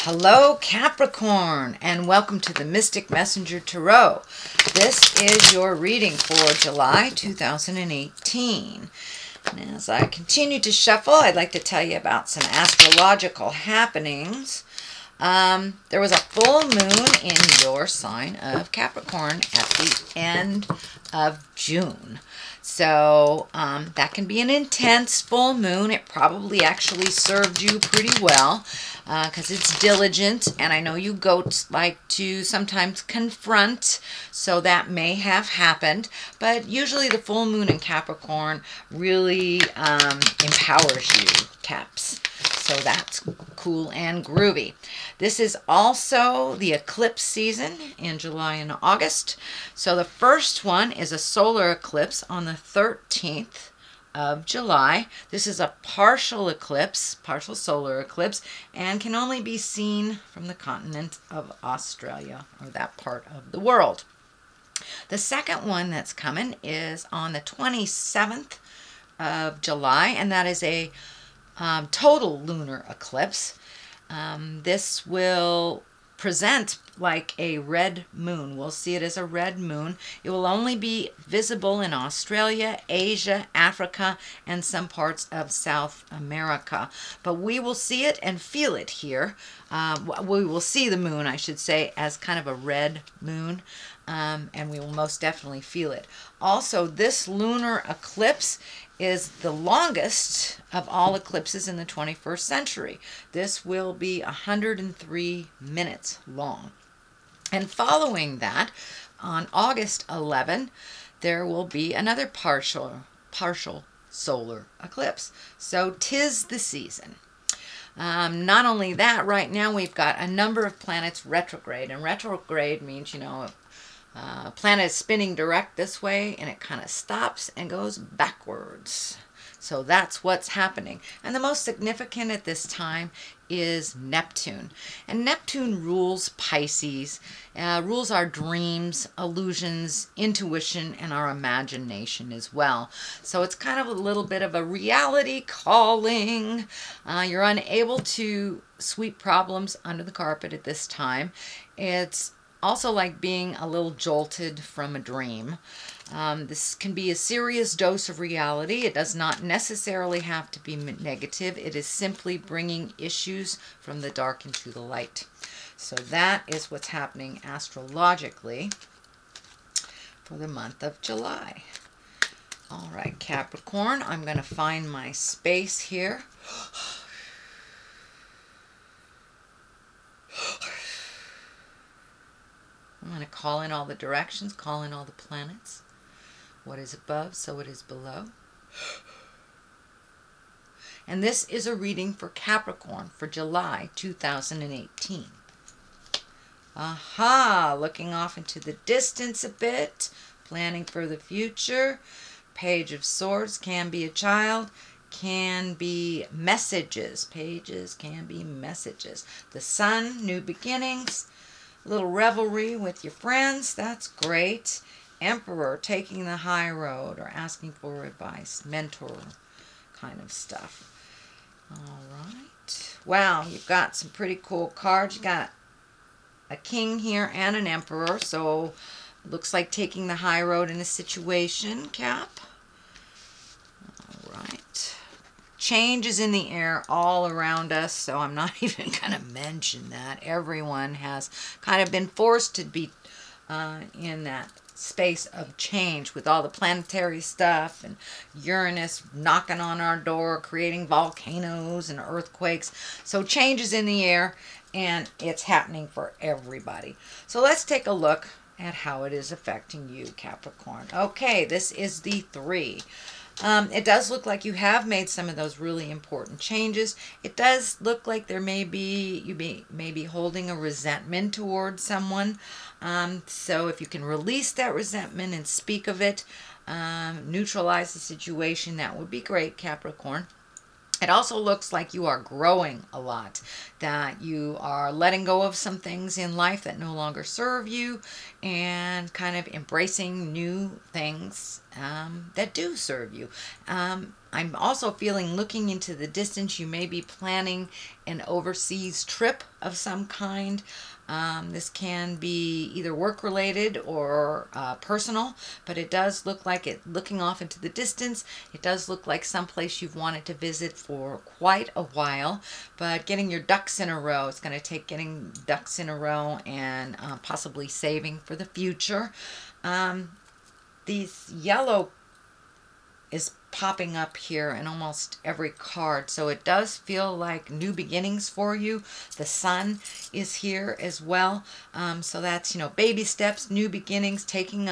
Hello Capricorn, and welcome to the Mystic Messenger Tarot. This is your reading for July 2018. And as I continue to shuffle, I'd like to tell you about some astrological happenings. There was a full moon in your sign of Capricorn at the end of June. So that can be an intense full moon. It probably actually served you pretty well because it's diligent, and I know you goats like to sometimes confront, so that may have happened. But usually the full moon in Capricorn really empowers you, Caps. So that's cool and groovy. This is also the eclipse season in July and August. So the first one is a solar eclipse on the 13th of July. This is a partial eclipse, partial solar eclipse, and can only be seen from the continent of Australia, or that part of the world. The second one that's coming is on the 27th of July, and that is a total lunar eclipse. This will present like a red moon. We'll see it as a red moon. It will only be visible in Australia, Asia, Africa, and some parts of South America. But we will see it and feel it here. We will see the moon, I should say, as kind of a red moon. And we will most definitely feel it. Also, this lunar eclipse is the longest of all eclipses in the 21st century. This will be 103 minutes long. And following that, on August 11, there will be another partial solar eclipse. So 'tis the season. Not only that, right now we've got a number of planets retrograde. And retrograde means, planet is spinning direct this way, and it kind of stops and goes backwards. So that's what's happening. And the most significant at this time is Neptune. And Neptune rules Pisces, rules our dreams, illusions, intuition, and our imagination as well. So it's kind of a little bit of a reality calling. You're unable to sweep problems under the carpet at this time. It's also like being a little jolted from a dream. This can be a serious dose of reality. It does not necessarily have to be negative. It is simply bringing issues from the dark into the light. So that is what's happening astrologically for the month of July. All right, Capricorn, I'm going to find my space here. I'm going to call in all the directions, call in all the planets. What is above, so it is below. And this is a reading for Capricorn for July 2018. Aha! Looking off into the distance a bit, planning for the future. Page of Swords can be a child, can be messages. Pages can be messages. The Sun, new beginnings. Little revelry with your friends, that's great. Emperor, taking the high road or asking for advice, mentor kind of stuff. All right. Wow, you've got some pretty cool cards. You got a king here and an emperor, so looks like taking the high road in a situation, Cap. All right. Change is in the air all around us, so I'm not even going to mention that. Everyone has kind of been forced to be in that space of change with all the planetary stuff and Uranus knocking on our door, creating volcanoes and earthquakes. So change is in the air, and it's happening for everybody. So let's take a look at how it is affecting you, Capricorn. Okay, this is the 3. It does look like you have made some of those really important changes. It does look like you may be holding a resentment towards someone. So if you can release that resentment and speak of it, neutralize the situation, that would be great, Capricorn. It also looks like you are growing a lot, that you are letting go of some things in life that no longer serve you and kind of embracing new things that do serve you. I'm also feeling, looking into the distance, you may be planning an overseas trip of some kind. This can be either work related or personal, but it does look like it, looking off into the distance, it does look like someplace you've wanted to visit for quite a while, but getting your ducks in a row. It's going to take getting ducks in a row and possibly saving for the future. These yellow is popping up here in almost every card, so it does feel like new beginnings for you. The sun is here as well, so that's, you know, baby steps, new beginnings, taking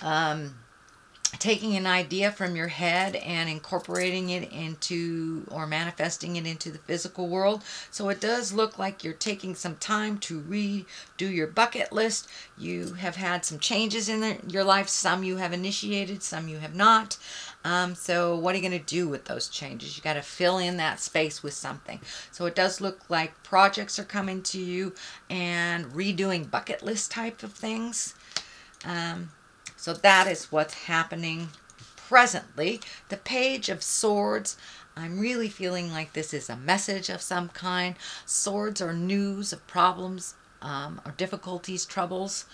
an idea from your head and incorporating it into, or manifesting it into the physical world. So it does look like you're taking some time to redo your bucket list. You have had some changes in your life. Some you have initiated, some you have not. So what are you going to do with those changes? You got to fill in that space with something. So it does look like projects are coming to you and redoing bucket list type of things. So that is what's happening presently. The Page of Swords, I'm really feeling like this is a message of some kind. Swords are news of problems or difficulties, troubles.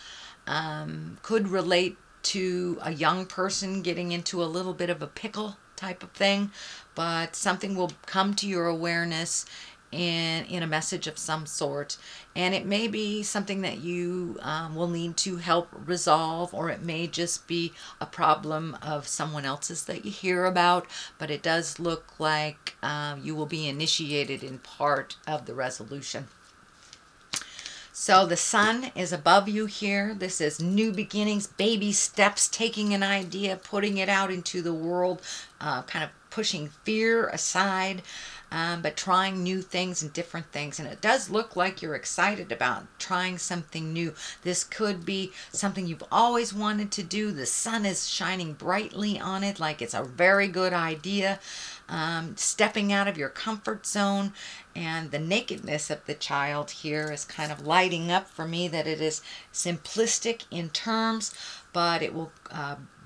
Could relate to a young person getting into a little bit of a pickle type of thing, but something will come to your awareness in a message of some sort, and it may be something that you will need to help resolve, or it may just be a problem of someone else's that you hear about, but it does look like you will be initiated in part of the resolution. So the sun is above you here. This is new beginnings, baby steps, taking an idea, putting it out into the world, kind of pushing fear aside, but trying new things and different things. And it does look like you're excited about trying something new. This could be something you've always wanted to do. The sun is shining brightly on it, like it's a very good idea. Stepping out of your comfort zone, and the nakedness of the child here is kind of lighting up for me that it is simplistic in terms, but it will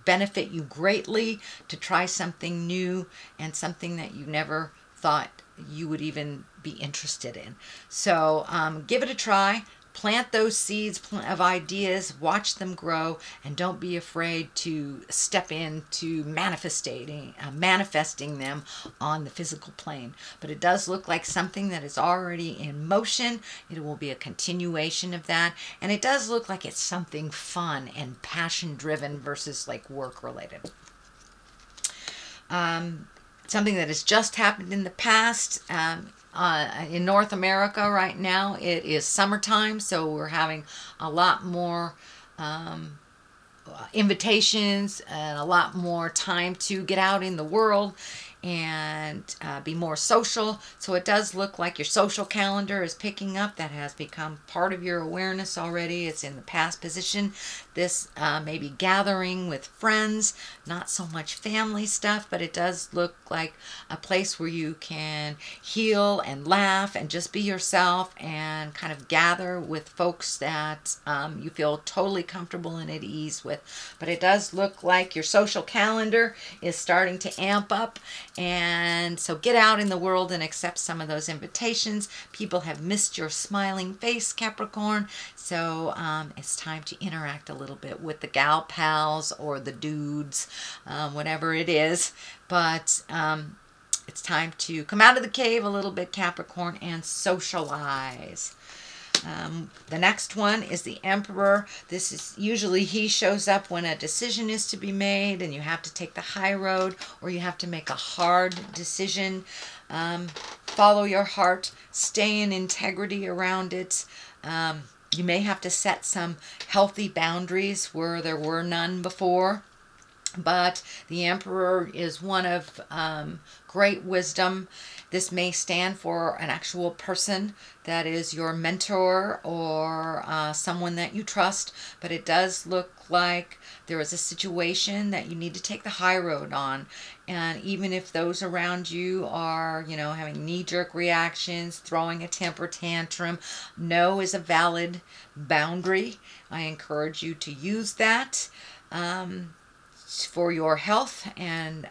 benefit you greatly to try something new and something that you never thought you would even be interested in. So give it a try. Plant those seeds of ideas, watch them grow, and don't be afraid to step into manifesting them on the physical plane. But it does look like something that is already in motion. It will be a continuation of that, and it does look like it's something fun and passion-driven versus like work-related. Something that has just happened in the past. In North America right now, it is summertime, so we're having a lot more invitations and a lot more time to get out in the world and be more social. So it does look like your social calendar is picking up. That has become part of your awareness already. It's in the past position. This may be gathering with friends, not so much family stuff, but it does look like a place where you can heal and laugh and just be yourself and kind of gather with folks that you feel totally comfortable and at ease with. But it does look like your social calendar is starting to amp up, and so get out in the world and accept some of those invitations. People have missed your smiling face, Capricorn, so it's time to interact a little bit with the gal pals or the dudes, whatever it is. But it's time to come out of the cave a little bit, Capricorn, and socialize. The next one is the Emperor. This is usually, he shows up when a decision is to be made and you have to take the high road, or you have to make a hard decision. Follow your heart, stay in integrity around it. You may have to set some healthy boundaries where there were none before. But the Emperor is one of great wisdom. This may stand for an actual person that is your mentor or someone that you trust, but it does look like there is a situation that you need to take the high road on. And even if those around you are, you know, having knee-jerk reactions, throwing a temper tantrum, no is a valid boundary. I encourage you to use that. for your health and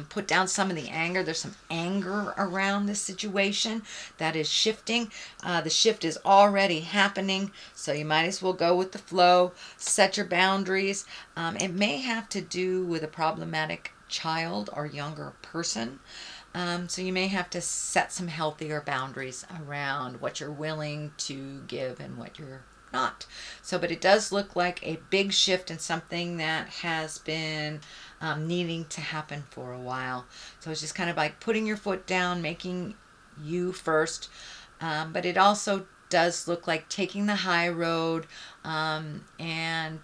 put down some of the anger. There's some anger around this situation that is shifting. The shift is already happening, so you might as well go with the flow. Set your boundaries. It may have to do with a problematic child or younger person. So you may have to set some healthier boundaries around what you're willing to give and what you're not. So, but it does look like a big shift in something that has been needing to happen for a while. So it's just kind of like putting your foot down, making you first. But it also does look like taking the high road, and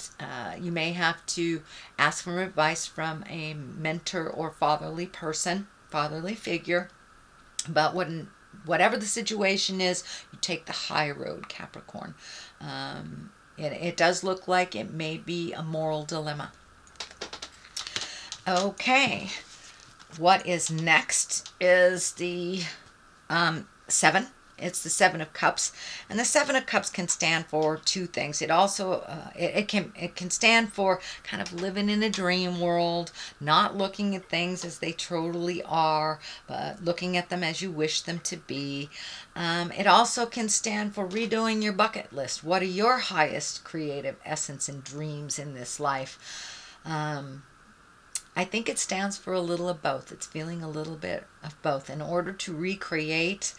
you may have to ask for advice from a mentor or fatherly person, fatherly figure. But whatever the situation is, you take the high road, Capricorn. It does look like it may be a moral dilemma. Okay, what is next is the 7. It's the 7 of Cups, and the 7 of Cups can stand for two things. It also it can stand for kind of living in a dream world, not looking at things as they totally are, but looking at them as you wish them to be. It also can stand for redoing your bucket list. What are your highest creative essence and dreams in this life? I think it stands for a little of both. It's feeling a little bit of both. In order to recreate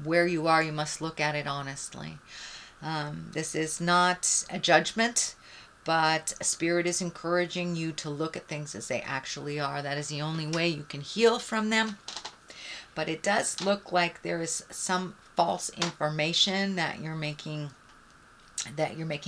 where you are, you must look at it honestly. This is not a judgment, but Spirit is encouraging you to look at things as they actually are. That is the only way you can heal from them. But it does look like there is some false information that you're making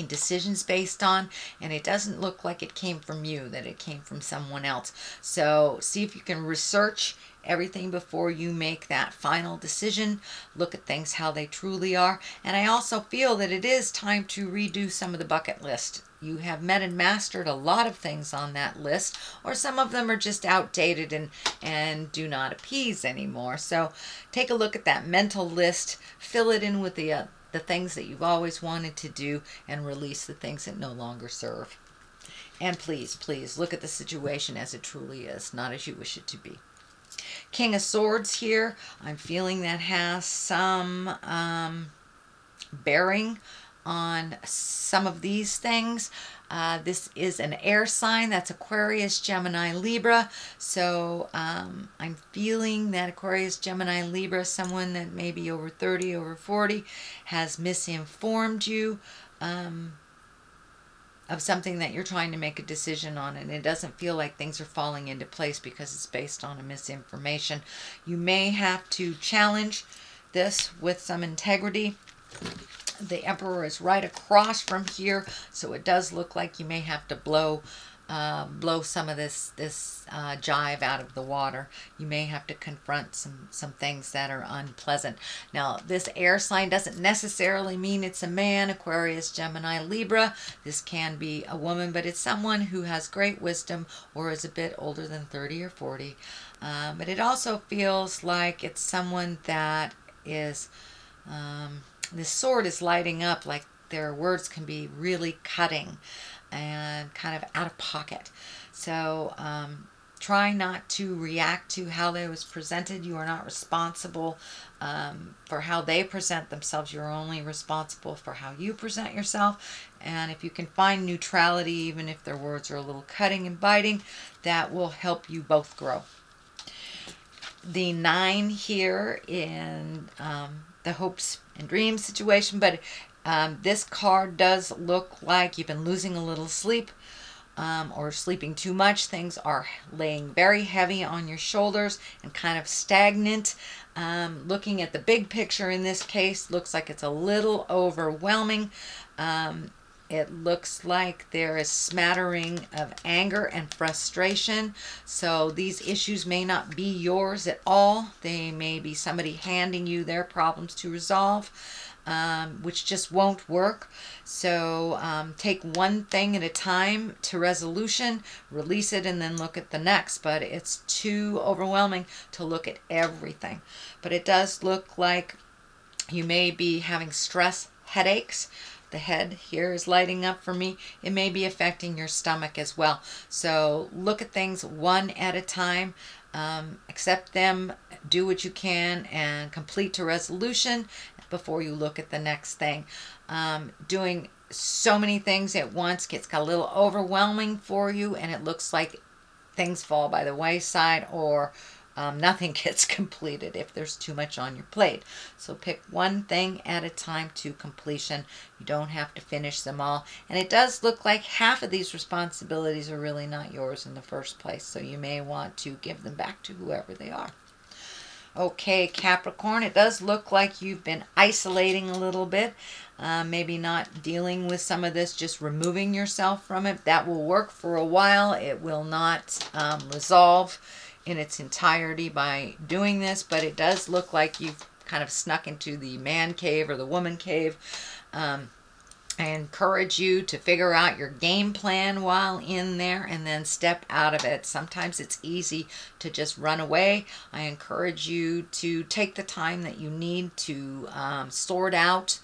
decisions based on, and it doesn't look like it came from you, that it came from someone else. So see if you can research everything before you make that final decision. Look at things how they truly are. And I also feel that it is time to redo some of the bucket list. You have met and mastered a lot of things on that list, or some of them are just outdated and do not appease anymore. So take a look at that mental list, fill it in with the things that you've always wanted to do, and release the things that no longer serve. And please, please look at the situation as it truly is, not as you wish it to be. King of Swords here, I'm feeling that has some bearing on some of these things. This is an air sign. That's Aquarius, Gemini, Libra. So I'm feeling that Aquarius, Gemini, Libra, someone that may be over 30, over 40, has misinformed you of something that you're trying to make a decision on, and it doesn't feel like things are falling into place because it's based on a misinformation. You may have to challenge this with some integrity. The Emperor is right across from here, so it does look like you may have to blow some of this jive out of the water. You may have to confront some things that are unpleasant. Now, this air sign doesn't necessarily mean it's a man, Aquarius, Gemini, Libra. This can be a woman, but it's someone who has great wisdom or is a bit older than 30 or 40. But it also feels like it's someone that is, this sword is lighting up, like their words can be really cutting and kind of out of pocket. So try not to react to how they was presented. You are not responsible for how they present themselves. You're only responsible for how you present yourself. And if you can find neutrality, even if their words are a little cutting and biting, that will help you both grow. The 9 here in the hopes and dreams situation, but this card does look like you've been losing a little sleep or sleeping too much. Things are laying very heavy on your shoulders and kind of stagnant. Looking at the big picture in this case, looks like it's a little overwhelming. It looks like there is smattering of anger and frustration. So these issues may not be yours at all. They may be somebody handing you their problems to resolve, which just won't work. So take one thing at a time to resolution, release it, and then look at the next. But it's too overwhelming to look at everything. But it does look like you may be having stress, headaches. the head here is lighting up for me. It may be affecting your stomach as well. So look at things one at a time. Accept them, do what you can, and complete to resolution before you look at the next thing. Doing so many things at once gets a little overwhelming for you, and it looks like things fall by the wayside, or nothing gets completed if there's too much on your plate. So pick one thing at a time to completion. You don't have to finish them all. And it does look like half of these responsibilities are really not yours in the first place. So you may want to give them back to whoever they are. Okay, Capricorn, it does look like you've been isolating a little bit. Maybe not dealing with some of this, just removing yourself from it. That will work for a while. It will not resolve in its entirety by doing this, but it does look like you've kind of snuck into the man cave or the woman cave. I encourage you to figure out your game plan while in there and then step out of it. Sometimes it's easy to just run away. I encourage you to take the time that you need to sort out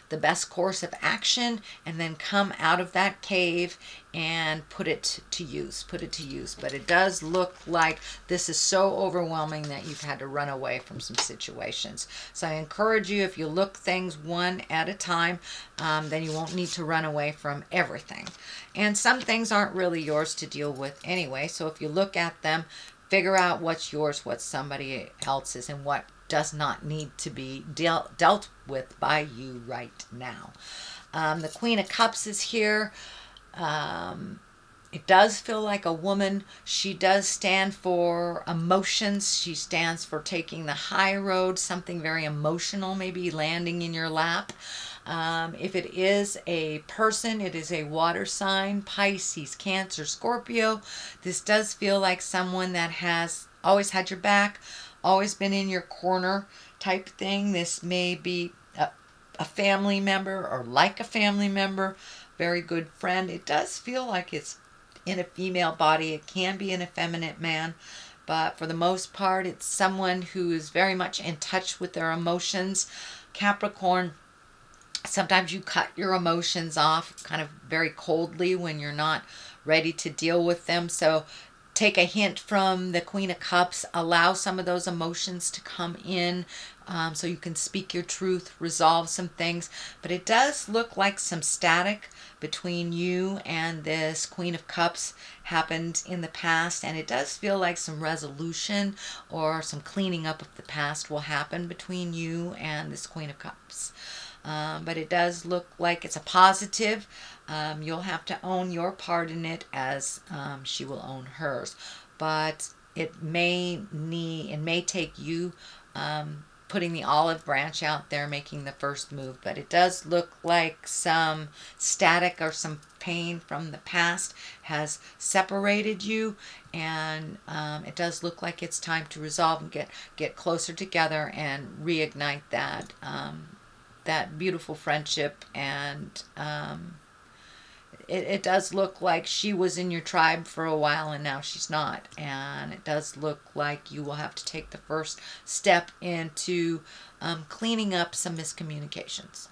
the best course of action and then come out of that cave and put it to use. But it does look like this is so overwhelming that you've had to run away from some situations. So I encourage you, if you look things one at a time, then you won't need to run away from everything. And some things aren't really yours to deal with anyway. So if you look at them, figure out what's yours, what's somebody else's, and what does not need to be dealt with by you right now. The Queen of Cups is here. It does feel like a woman. She does stand for emotions. She stands for taking the high road, something very emotional maybe landing in your lap. If it is a person, it is a water sign, Pisces, Cancer, Scorpio. This does feel like someone that has always had your back, always been in your corner type thing. This may be a family member or like a family member, very good friend. It does feel like it's in a female body. It can be an effeminate man, but for the most part, it's someone who is very much in touch with their emotions. Capricorn, sometimes you cut your emotions off kind of very coldly when you're not ready to deal with them. So take a hint from the Queen of Cups. Allow some of those emotions to come in so you can speak your truth, resolve some things. But it does look like some static between you and this Queen of Cups happened in the past. And it does feel like some resolution or some cleaning up of the past will happen between you and this Queen of Cups. But it does look like it's a positive. You'll have to own your part in it as she will own hers. But it may take you putting the olive branch out there, making the first move. But it does look like some static or some pain from the past has separated you, and it does look like it's time to resolve and get closer together and reignite that that beautiful friendship. And it does look like she was in your tribe for a while and now she's not. And it does look like you will have to take the first step into cleaning up some miscommunications.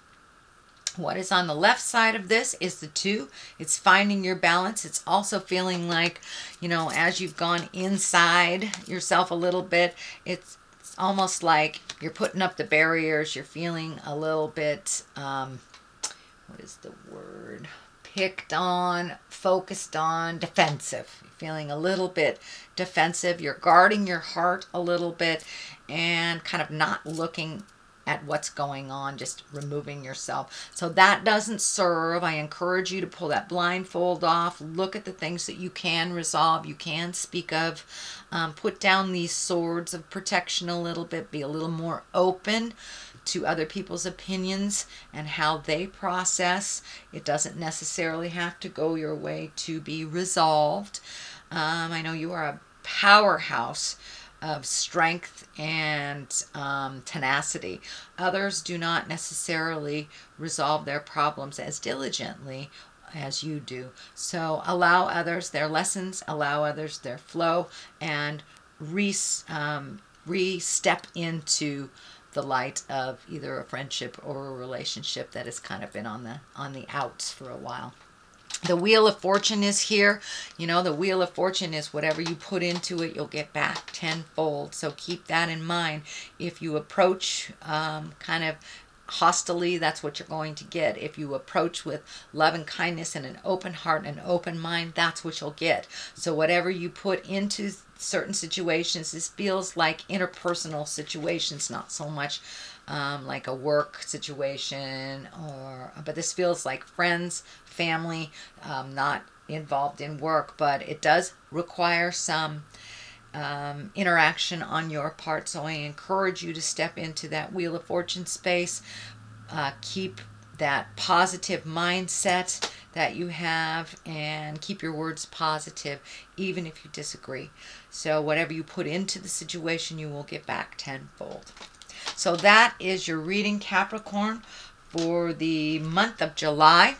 What is on the left side of this is the 2. It's finding your balance. It's also feeling like, you know, as you've gone inside yourself a little bit, it's almost like you're putting up the barriers. You're feeling a little bit, what is the word? Picked on, focused on, defensive. You're feeling a little bit defensive. You're guarding your heart a little bit and kind of not looking at what's going on, just removing yourself. So that doesn't serve. I encourage you to pull that blindfold off. Look at the things that you can resolve, you can speak of. Put down these swords of protection a little bit. Be a little more open to other people's opinions and how they process. It doesn't necessarily have to go your way to be resolved. I know you are a powerhouse of strength and tenacity. Others do not necessarily resolve their problems as diligently as you do. So allow others their lessons, allow others their flow, and re-step into the light of either a friendship or a relationship that has kind of been on the outs for a while. The Wheel of Fortune is here. You know, the Wheel of Fortune is whatever you put into it, you'll get back tenfold. So keep that in mind. If you approach kind of hostilely, that's what you're going to get. If you approach with love and kindness and an open heart and an open mind, that's what you'll get. So whatever you put into certain situations, this feels like interpersonal situations, not so much like a work situation, but this feels like friends, family, not involved in work, but it does require some interaction on your part. So I encourage you to step into that Wheel of Fortune space. Keep that positive mindset that you have, and keep your words positive even if you disagree. So whatever you put into the situation, you will get back tenfold. So that is your reading, Capricorn, for the month of July.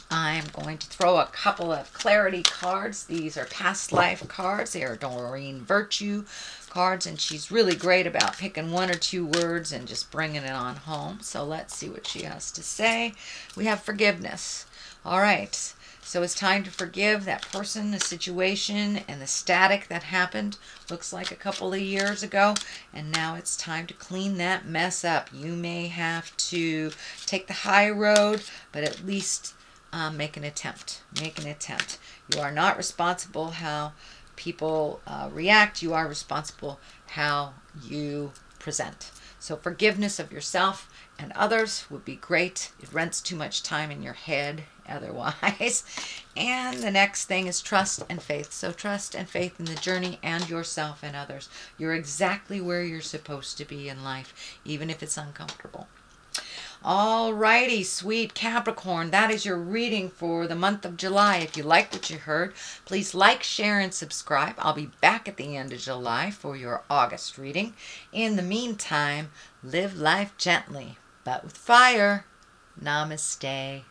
I'm going to throw a couple of clarity cards. These are past life cards. They are Doreen Virtue cards, and she's really great about picking one or two words and just bringing it on home. So let's see what she has to say. We have forgiveness. All right. So it's time to forgive that person, the situation, and the static that happened. Looks like a couple of years ago. And now it's time to clean that mess up. You may have to take the high road, but at least make an attempt. Make an attempt. You are not responsible how people react. You are responsible how you present. So forgiveness of yourself and others would be great. It rents too much time in your head otherwise. And the next thing is trust and faith. So trust and faith in the journey and yourself and others. You're exactly where you're supposed to be in life, even if it's uncomfortable. Alrighty, sweet Capricorn, that is your reading for the month of July. If you like what you heard, please like, share, and subscribe. I'll be back at the end of July for your August reading. In the meantime, live life gently, but with fire. Namaste.